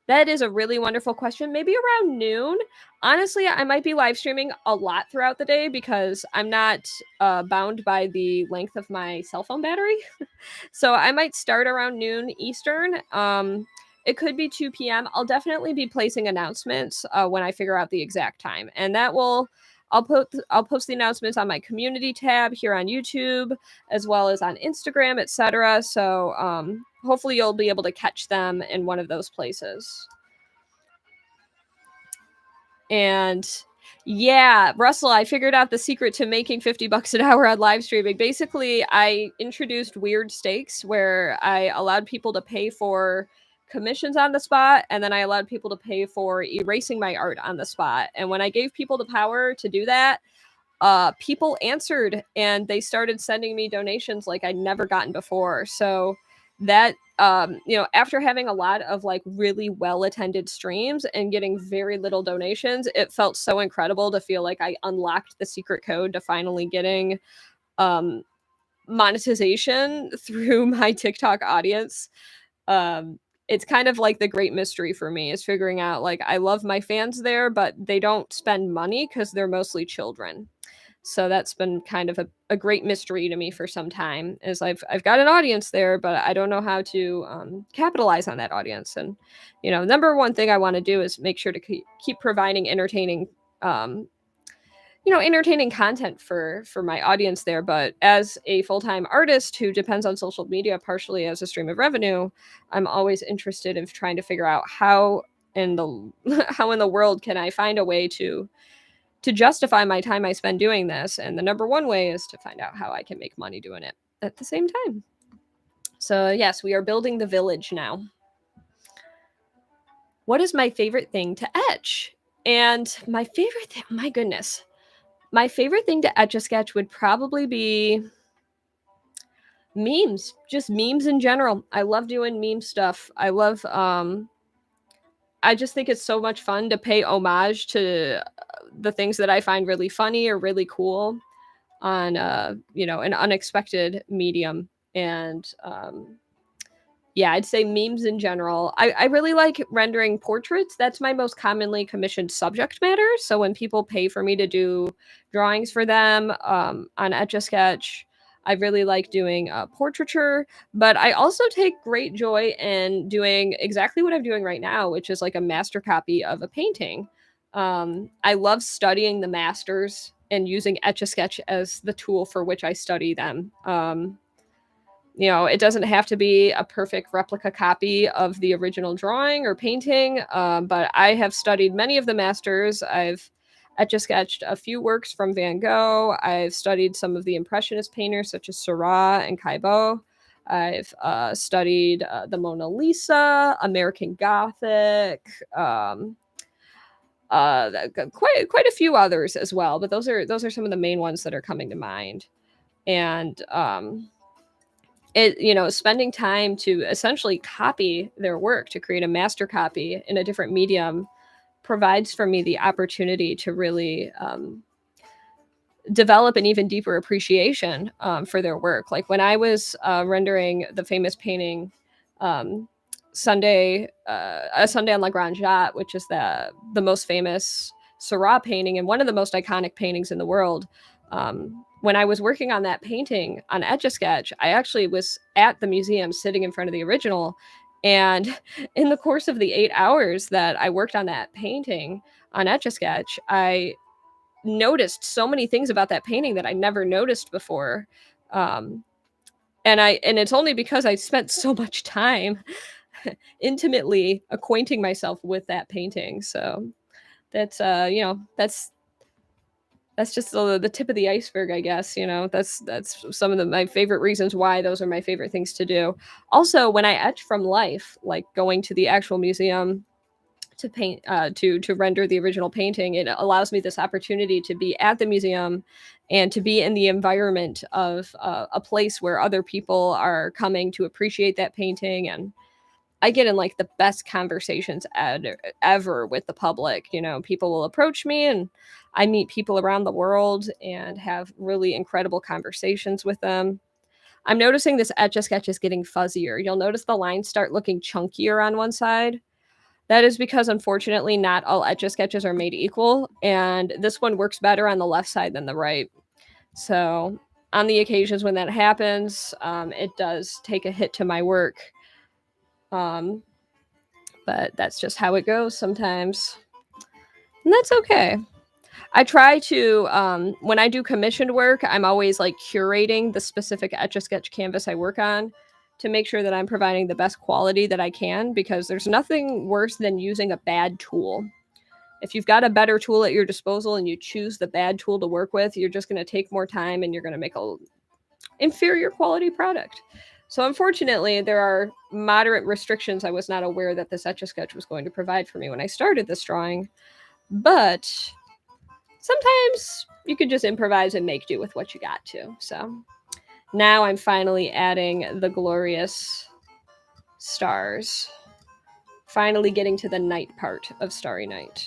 That is a really wonderful question. Maybe around noon. Honestly, I might be live streaming a lot throughout the day because I'm not bound by the length of my cell phone battery. So I might start around noon Eastern. It could be 2 p.m. I'll definitely be placing announcements when I figure out the exact time. And I'll post the announcements on my community tab here on YouTube, as well as on Instagram, etc. So hopefully you'll be able to catch them in one of those places. And yeah, Russell, I figured out the secret to making $50 an hour on live streaming. Basically, I introduced weird stakes where I allowed people to pay for commissions on the spot, and then I allowed people to pay for erasing my art on the spot. And when I gave people the power to do that, people answered and they started sending me donations like I'd never gotten before. So that after having a lot of like really well attended streams and getting very little donations, it felt so incredible to feel like I unlocked the secret code to finally getting monetization through my TikTok audience. It's kind of like the great mystery for me is figuring out, like, I love my fans there, but they don't spend money because they're mostly children. So that's been kind of a great mystery to me for some time, is I've got an audience there, but I don't know how to capitalize on that audience. And number one thing I want to do is make sure to keep providing entertaining entertaining content for my audience there. But as a full-time artist who depends on social media partially as a stream of revenue, I'm always interested in trying to figure out how in the world can I find a way to justify my time I spend doing this. And the number one way is to find out how I can make money doing it at the same time. So yes, we are building the village now. What is my favorite thing to etch? And my favorite thing, my goodness, my favorite thing to Etch-A-Sketch would probably be memes, just memes in general. I love doing meme stuff. I just think it's so much fun to pay homage to the things that I find really funny or really cool on an unexpected medium. And yeah, I'd say memes in general. I really like rendering portraits. That's my most commonly commissioned subject matter. So when people pay for me to do drawings for them on Etch-A-Sketch, I really like doing portraiture. But I also take great joy in doing exactly what I'm doing right now, which is like a master copy of a painting. I love studying the masters and using Etch-A-Sketch as the tool for which I study them. It doesn't have to be a perfect replica copy of the original drawing or painting, but I have studied many of the masters. I've Etch-A-Sketched a few works from Van Gogh. I've studied some of the Impressionist painters such as Seurat and Caillebotte. I've studied the Mona Lisa, American Gothic, quite a few others as well. But those are some of the main ones that are coming to mind. And spending time to essentially copy their work to create a master copy in a different medium provides for me the opportunity to really develop an even deeper appreciation for their work. Like when I was rendering the famous painting Sunday, a Sunday on La Grande Jatte, which is the most famous Seurat painting and one of the most iconic paintings in the world. When I was working on that painting on Etch-A-Sketch, I actually was at the museum sitting in front of the original. And in the course of the 8 hours that I worked on that painting on Etch-A-Sketch, I noticed so many things about that painting that I never noticed before. And it's only because I spent so much time intimately acquainting myself with that painting. So that's that's just the tip of the iceberg, I guess. That's some of my favorite reasons why those are my favorite things to do. Also, when I etch from life, like going to the actual museum to paint, to render the original painting, it allows me this opportunity to be at the museum and to be in the environment of a place where other people are coming to appreciate that painting. And I get in like the best conversations ever with the public. People will approach me and I meet people around the world and have really incredible conversations with them. I'm noticing this Etch-A-Sketch is getting fuzzier. You'll notice the lines start looking chunkier on one side. That is because, unfortunately, not all Etch-A-Sketches are made equal, and this one works better on the left side than the right. So on the occasions when that happens, it does take a hit to my work. But that's just how it goes sometimes. And that's okay. I try to, when I do commissioned work, I'm always like curating the specific Etch-A-Sketch canvas I work on to make sure that I'm providing the best quality that I can, because there's nothing worse than using a bad tool. If you've got a better tool at your disposal and you choose the bad tool to work with, you're just going to take more time and you're going to make a inferior quality product. So unfortunately, there are moderate restrictions I was not aware that this Etch-A-Sketch was going to provide for me when I started this drawing. But sometimes you could just improvise and make do with what you got to. So now I'm finally adding the glorious stars. Finally getting to the night part of Starry Night.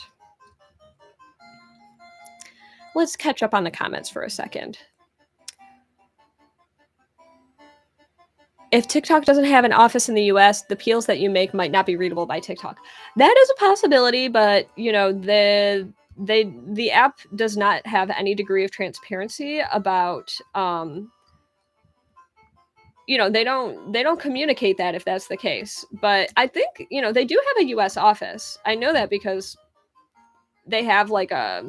Let's catch up on the comments for a second. If TikTok doesn't have an office in the US, the peels that you make might not be readable by TikTok. That is a possibility, but the app does not have any degree of transparency about they don't communicate that if that's the case. But I think they do have a US office. I know that because they have like a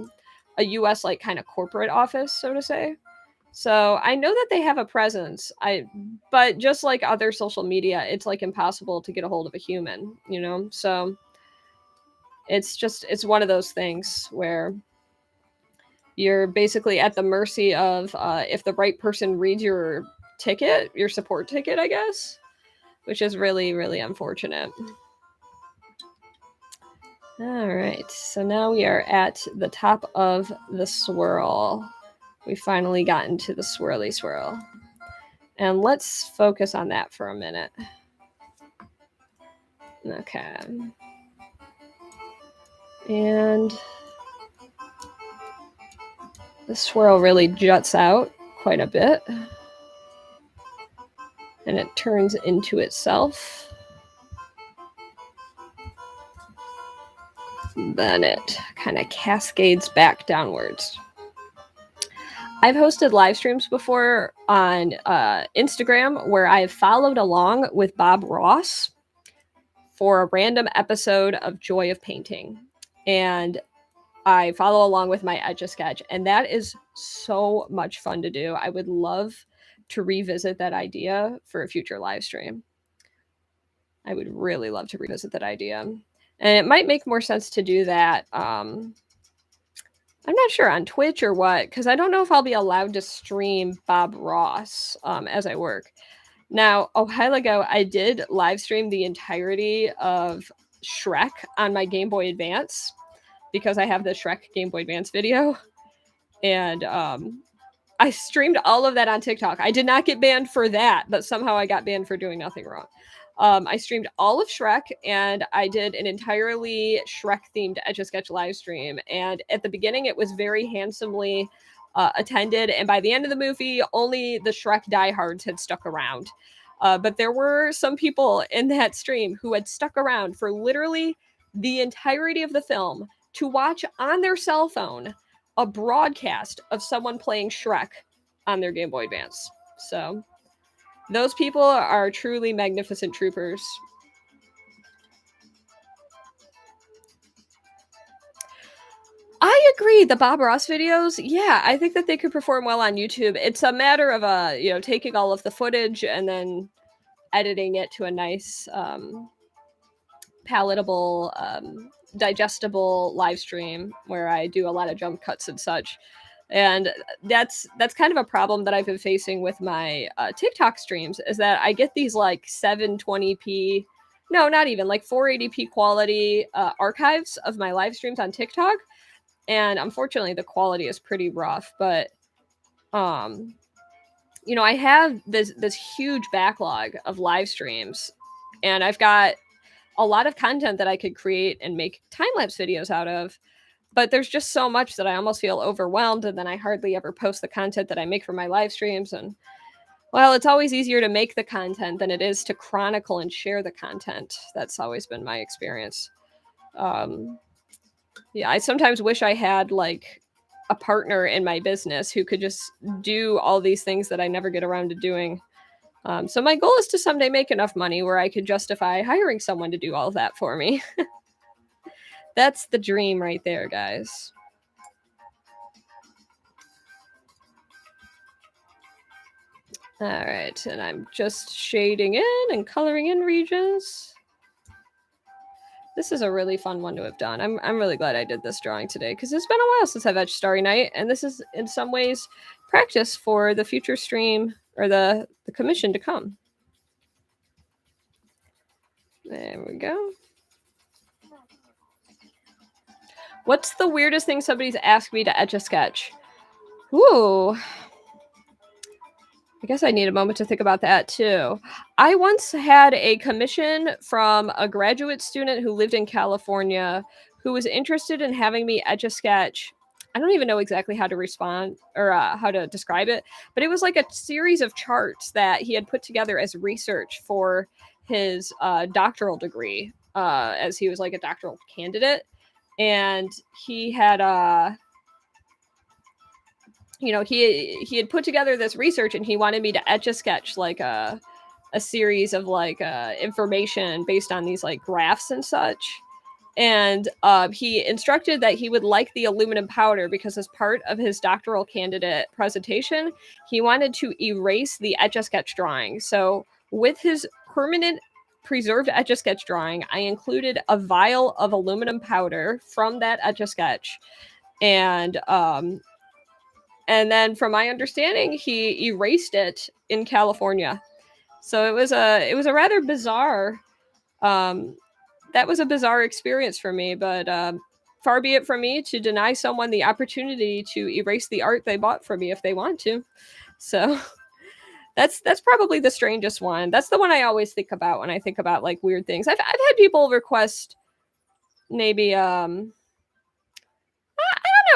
US like kind of corporate office, so to say. So I know that they have a presence. But just like other social media, it's like impossible to get a hold of a human, So it's one of those things where you're basically at the mercy of if the right person reads your ticket, your support ticket, I guess, which is really, really unfortunate. All right, so now we are at the top of the swirl. We finally got into the swirly swirl. And let's focus on that for a minute. Okay. And the swirl really juts out quite a bit. And it turns into itself. Then it kind of cascades back downwards. I've hosted live streams before on Instagram where I've followed along with Bob Ross for a random episode of Joy of Painting. And I follow along with my Etch-A-Sketch, and that is so much fun to do. I would love to revisit that idea for a future live stream. I would really love to revisit that idea. And it might make more sense to do that. I'm not sure on Twitch or what, because I don't know if I'll be allowed to stream Bob Ross as I work. Now, a while ago, I did live stream the entirety of Shrek on my Game Boy Advance because I have the Shrek Game Boy Advance video. And I streamed all of that on TikTok. I did not get banned for that, but somehow I got banned for doing nothing wrong. I streamed all of Shrek, and I did an entirely Shrek-themed Etch-A-Sketch live stream. And at the beginning, it was very handsomely attended, and by the end of the movie, only the Shrek diehards had stuck around. But there were some people in that stream who had stuck around for literally the entirety of the film to watch on their cell phone a broadcast of someone playing Shrek on their Game Boy Advance. So those people are truly magnificent troopers. I agree. The Bob Ross videos, yeah, I think that they could perform well on YouTube. It's a matter of taking all of the footage and then editing it to a nice, palatable, digestible live stream where I do a lot of jump cuts and such. And that's kind of a problem that I've been facing with my TikTok streams, is that I get these like 720p, no, not even, like 480p quality archives of my live streams on TikTok, and unfortunately the quality is pretty rough. But I have this huge backlog of live streams, and I've got a lot of content that I could create and make time-lapse videos out of, but there's just so much that I almost feel overwhelmed, and then I hardly ever post the content that I make for my live streams. And well, it's always easier to make the content than it is to chronicle and share the content. That's always been my experience. Yeah, I sometimes wish I had like a partner in my business who could just do all these things that I never get around to doing. So my goal is to someday make enough money where I could justify hiring someone to do all of that for me. That's the dream right there, guys. All right, and I'm just shading in and coloring in regions. This is a really fun one to have done. I'm really glad I did this drawing today because it's been a while since I've etched Starry Night, and this is in some ways practice for the future stream or the commission to come. There we go. What's the weirdest thing somebody's asked me to etch a sketch? Ooh. I guess I need a moment to think about that too. I once had a commission from a graduate student who lived in California who was interested in having me etch a sketch. I don't even know exactly how to respond or how to describe it, but it was like a series of charts that he had put together as research for his doctoral degree, as he was like a doctoral candidate. And he had he had put together this research, and he wanted me to etch a sketch like a series of like information based on these like graphs and such. And he instructed that he would like the aluminum powder because as part of his doctoral candidate presentation, he wanted to erase the Etch-A-Sketch drawing. So with his permanent preserved Etch-A-Sketch drawing, I included a vial of aluminum powder from that Etch-A-Sketch. And then from my understanding, he erased it in California. So it was a rather bizarre that was a bizarre experience for me, but far be it from me to deny someone the opportunity to erase the art they bought from me if they want to. So that's probably the strangest one. That's the one I always think about when I think about like weird things. I've had people request maybe I don't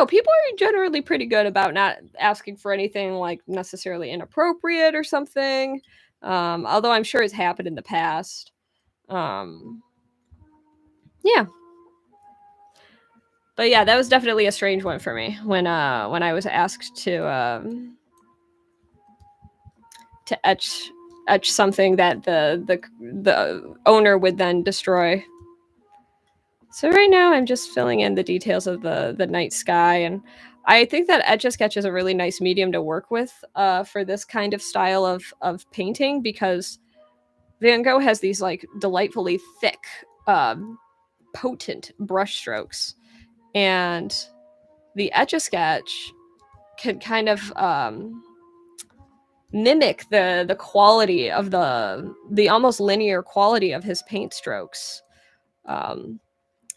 know. People are generally pretty good about not asking for anything like necessarily inappropriate or something. Although I'm sure it's happened in the past. Yeah. But yeah, that was definitely a strange one for me when I was asked to etch something that the owner would then destroy. So right now I'm just filling in the details of the night sky, and I think that Etch-A-Sketch is a really nice medium to work with for this kind of style of painting because Van Gogh has these like delightfully thick, potent brush strokes, and the Etch-A-Sketch can kind of mimic the quality of the almost linear quality of his paint strokes,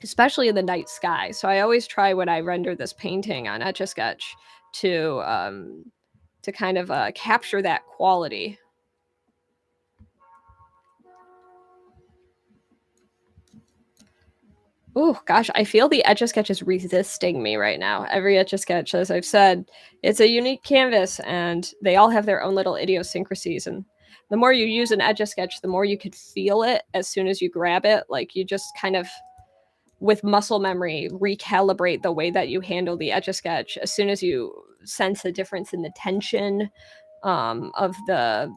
especially in the night sky. So I always try when I render this painting on Etch-A-Sketch to kind of capture that quality. Oh gosh, I feel the Etch-A-Sketch is resisting me right now. Every Etch-A-Sketch, as I've said, it's a unique canvas, and they all have their own little idiosyncrasies. And the more you use an Etch-A-Sketch, the more you could feel it as soon as you grab it. Like you just kind of, with muscle memory, recalibrate the way that you handle the Etch-A-Sketch as soon as you sense a difference in the tension of the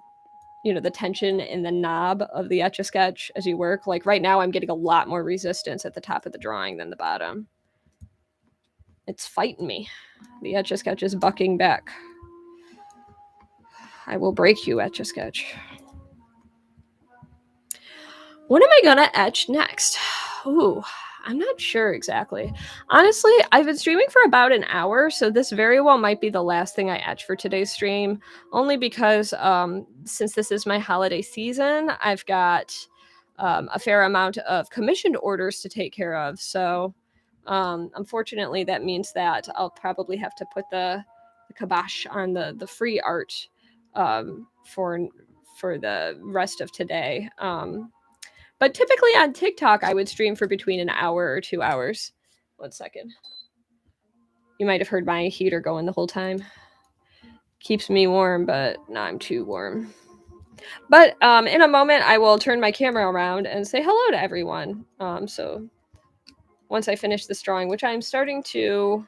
the tension in the knob of the Etch-A-Sketch as you work. Like right now, I'm getting a lot more resistance at the top of the drawing than the bottom. It's fighting me. The Etch-A-Sketch is bucking back. I will break you, Etch-A-Sketch. What am I gonna etch next? Ooh, I'm not sure exactly. Honestly, I've been streaming for about an hour, so this very well might be the last thing I etch for today's stream, only because since this is my holiday season, I've got a fair amount of commissioned orders to take care of. So unfortunately, that means that I'll probably have to put the kibosh on the free art for the rest of today. But typically on TikTok, I would stream for between an hour or 2 hours. 1 second. You might have heard my heater going the whole time. Keeps me warm, but now I'm too warm. But in a moment, I will turn my camera around and say hello to everyone. So once I finish this drawing, which I'm starting to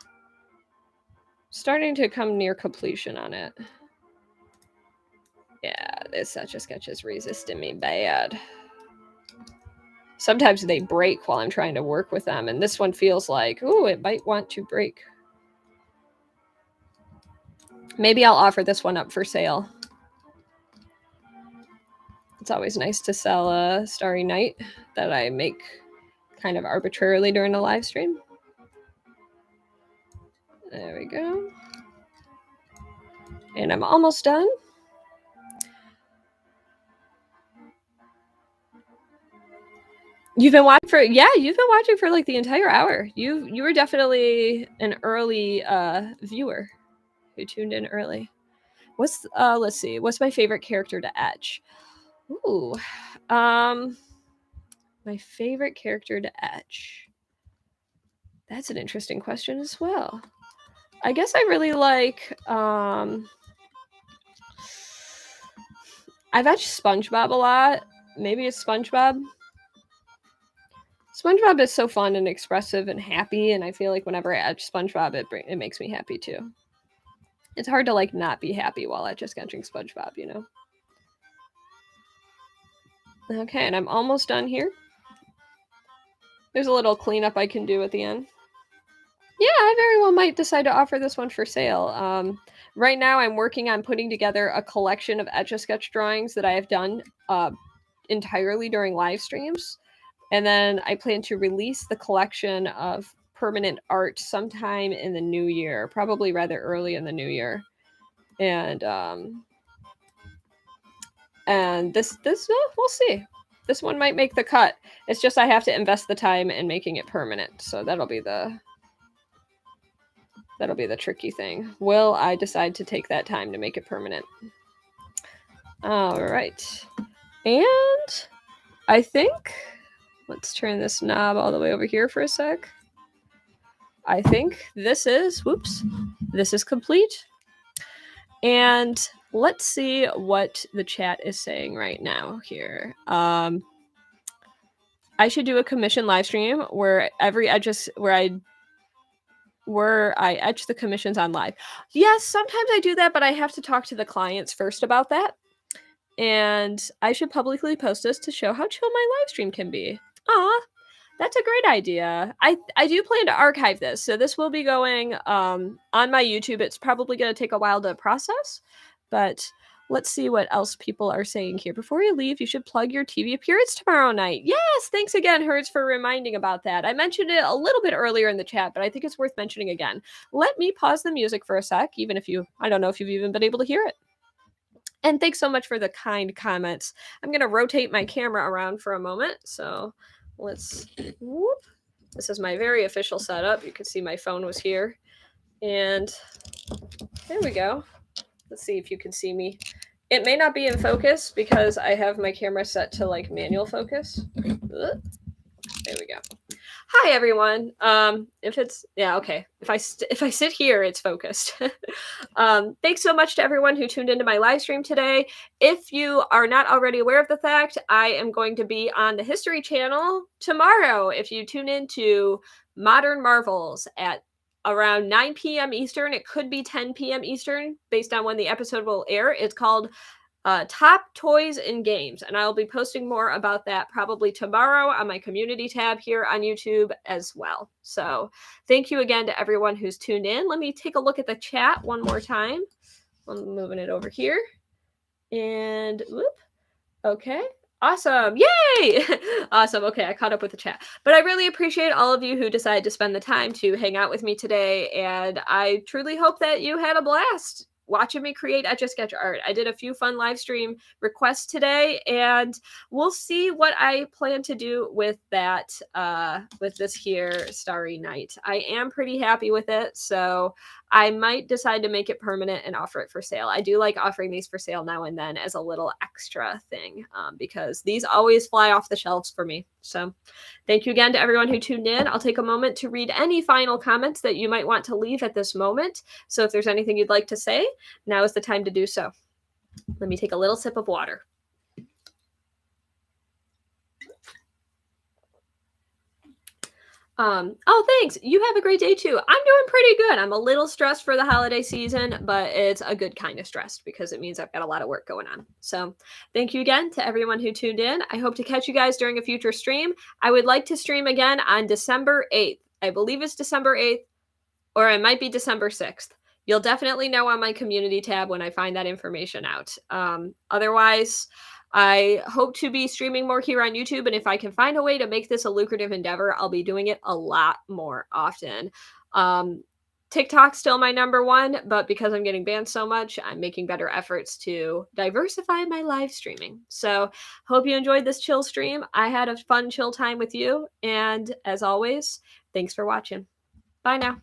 come near completion on it. Yeah, this Etch-A-Sketch is resisting me bad. Sometimes they break while I'm trying to work with them, and this one feels like, ooh, it might want to break. Maybe I'll offer this one up for sale. It's always nice to sell a Starry Night that I make kind of arbitrarily during a live stream. There we go. And I'm almost done. You've been watching for like the entire hour. You were definitely an early viewer who tuned in early. Let's see. What's my favorite character to etch? Ooh. My favorite character to etch. That's an interesting question as well. I guess I really like I've etched SpongeBob a lot. Maybe it's SpongeBob. SpongeBob is so fun and expressive and happy, and I feel like whenever I etch SpongeBob, it makes me happy too. It's hard to like not be happy while etching SpongeBob, you know? Okay, and I'm almost done here. There's a little cleanup I can do at the end. Yeah, I very well might decide to offer this one for sale. Right now, I'm working on putting together a collection of Etch-A-Sketch drawings that I have done entirely during live streams. And then I plan to release the collection of permanent art sometime in the new year, probably rather early in the new year. And this we'll see. This one might make the cut. It's just I have to invest the time in making it permanent. So that'll be the tricky thing. Will I decide to take that time to make it permanent? All right. And I think, let's turn this knob all the way over here for a sec. I think this is complete. And let's see what the chat is saying right now here. I should do a commission live stream where I etch the commissions on live. Yes, sometimes I do that, but I have to talk to the clients first about that. And I should publicly post this to show how chill my live stream can be. Aw, that's a great idea. I do plan to archive this, so this will be going on my YouTube. It's probably going to take a while to process, but let's see what else people are saying here. Before you leave, you should plug your TV appearance tomorrow night. Yes, thanks again, Hertz, for reminding about that. I mentioned it a little bit earlier in the chat, but I think it's worth mentioning again. Let me pause the music for a sec, I don't know if you've even been able to hear it. And thanks so much for the kind comments. I'm gonna rotate my camera around for a moment. So let's whoop. This is my very official setup. You can see my phone was here. And there we go. Let's see if you can see me. It may not be in focus because I have my camera set to like manual focus. There we go. Hi everyone. If it's yeah, okay. If I sit here, it's focused. Thanks so much to everyone who tuned into my live stream today. If you are not already aware of the fact, I am going to be on the History Channel tomorrow. If you tune into Modern Marvels at around 9 p.m. Eastern, it could be 10 p.m. Eastern, based on when the episode will air. It's called Top Toys and Games, and I'll be posting more about that probably tomorrow on my community tab here on YouTube as well. So thank you again to everyone who's tuned in. Let me take a look at the chat one more time. I'm moving it over here. And whoop. Okay. Awesome. Yay! Awesome. Okay, I caught up with the chat. But I really appreciate all of you who decided to spend the time to hang out with me today. And I truly hope that you had a blast watching me create Etch-A-Sketch art. I did a few fun live stream requests today, and we'll see what I plan to do with that, with this here Starry Night. I am pretty happy with it, so I might decide to make it permanent and offer it for sale. I do like offering these for sale now and then as a little extra thing, because these always fly off the shelves for me. So thank you again to everyone who tuned in. I'll take a moment to read any final comments that you might want to leave at this moment. So if there's anything you'd like to say, now is the time to do so. Let me take a little sip of water. Oh, thanks. You have a great day too. I'm doing pretty good. I'm a little stressed for the holiday season, but it's a good kind of stressed because it means I've got a lot of work going on. So thank you again to everyone who tuned in. I hope to catch you guys during a future stream. I would like to stream again on December 8th. I believe it's December 8th, or it might be December 6th. You'll definitely know on my community tab when I find that information out. Otherwise, I hope to be streaming more here on YouTube, and if I can find a way to make this a lucrative endeavor, I'll be doing it a lot more often. TikTok's still my number one, but because I'm getting banned so much, I'm making better efforts to diversify my live streaming. So hope you enjoyed this chill stream. I had a fun chill time with you, and as always, thanks for watching. Bye now.